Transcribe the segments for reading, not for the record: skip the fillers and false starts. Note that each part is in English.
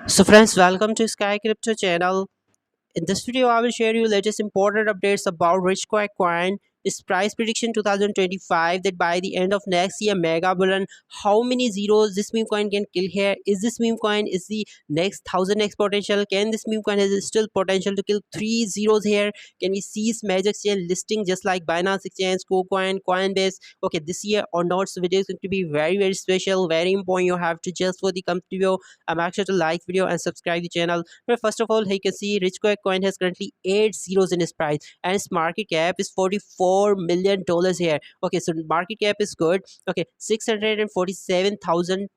So friends, welcome to Sky Crypto channel. In this video, I will share you latest important updates about Richcoin coin, its price prediction 2025 that by the end of next year mega bullion, how many zeros this meme coin can kill here. Is this meme coin is the next 1000x potential? Can this meme coin has still potential to kill three zeros here? Can we see its major exchange listing just like Binance Exchange, KuCoin, Coinbase? Okay, this year or not, so video is going to be very special, very important. You have to just for the complete video. Make sure to like video and subscribe the channel. Well, first of all, you can see Richcoin coin has currently 8 zeros in its price and its market cap is $44 million here. Okay, so market cap is good. Okay, $647,000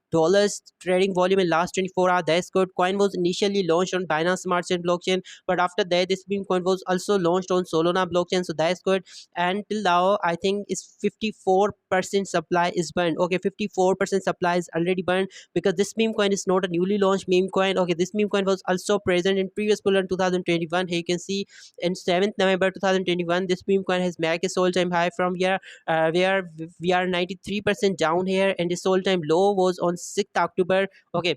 trading volume in last 24 hours. That's good. Coin was initially launched on Binance Smart Chain blockchain, but after that, this meme coin was also launched on Solana blockchain. So that's good. And till now, I think it's 54% supply is burned. Okay, 54% supply is already burned because this meme coin is not a newly launched meme coin. Okay, this meme coin was also present in previous pull in 2021. Here you can see in 7th November 2021 this meme coin has made its all-time high from here where we are 93% down here, and this all-time low was on 6th October. Okay,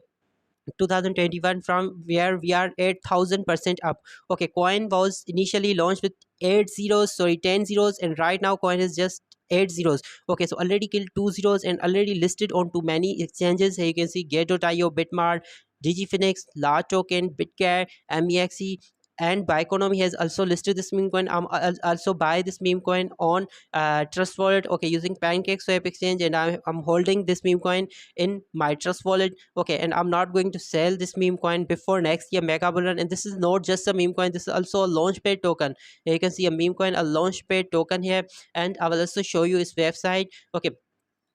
2021 from where we are 8000% up. Okay, coin was initially launched with 8 zeros, sorry, 10 zeros, and right now coin is just 8 zeros. Okay, so already killed 2 zeros and already listed on too many exchanges. Here you can see Gate.io, Bitmart, DigiFinex, La Token, Bitcar, MEXC, and Bioeconomy has also listed this meme coin. I'll also buy this meme coin on Trust Wallet. Okay, using PancakeSwap exchange, and I'm holding this meme coin in my Trust Wallet. Okay, and I'm not going to sell this meme coin before next year mega bull. And this is not just a meme coin, this is also a launchpad token. Here you can see a meme coin, a launchpad token here, and I will also show you its website. Okay,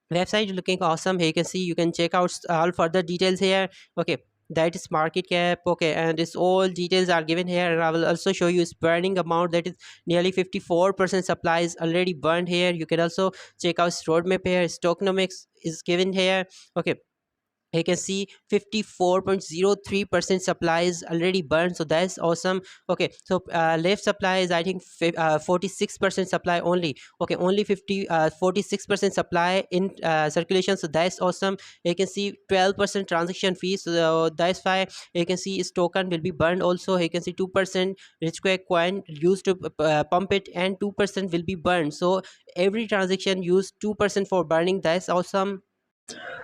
website looking awesome. Here you can see, you can check out all further details here. Okay, that is market cap. Okay, and this all details are given here, and I will also show you its burning amount, that is nearly 54% supply is already burned here. You can also check out its roadmap here. Its tokenomics is given here. Okay, you can see 54.03% supply is already burned, so that's awesome. Okay, so left supply is, I think, 46% supply only. Okay, only 46% supply in circulation, so that's awesome. You can see 12% transaction fee, so that's why you can see its token will be burned also. You can see 2% Richcoin coin used to pump it, and 2% will be burned, so every transaction used 2% for burning. That's awesome.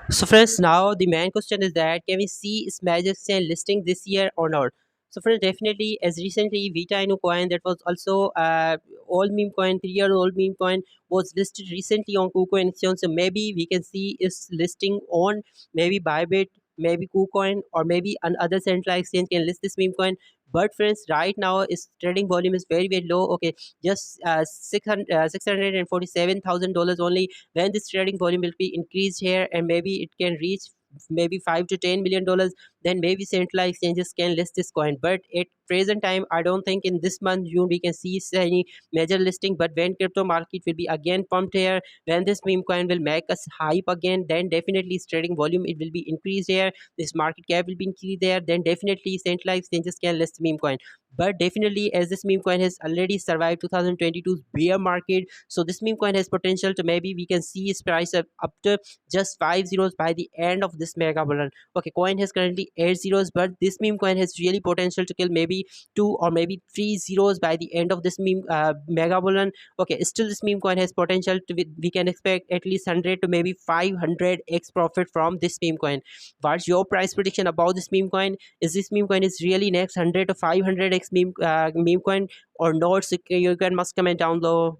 So friends, now the main question is that can we see its major exchange listing this year or not? So friends, definitely, as recently Vita Inu coin, that was also old meme coin, 3 year old meme coin, was listed recently on KuCoin exchange. So maybe we can see its listing on maybe Bybit, maybe KuCoin, or maybe another central exchange can list this meme coin. But friends, right now its trading volume is very low. Okay, just 647,000 dollars only. When this trading volume will be increased here, and maybe it can reach maybe $5 to $10 million, then maybe central exchanges can list this coin. But at present time, I don't think in this month June we can see any major listing. But when crypto market will be again pumped here, when this meme coin will make us hype again, then definitely its trading volume it will be increased here, this market cap will be increased there, then definitely central exchanges can list meme coin. But definitely, as this meme coin has already survived 2022's bear market, so this meme coin has potential to maybe we can see its price up to just 5 zeros by the end of this mega bull. Okay, coin has currently 8 zeros, but this meme coin has really potential to kill maybe 2 or maybe 3 zeros by the end of this meme mega bull. Okay, still this meme coin has potential to we can expect at least 100 to maybe 500x profit from this meme coin. What's your price prediction about this meme coin? Is this meme coin is really next 100 to 500x meme coin or not? So you can must comment down below.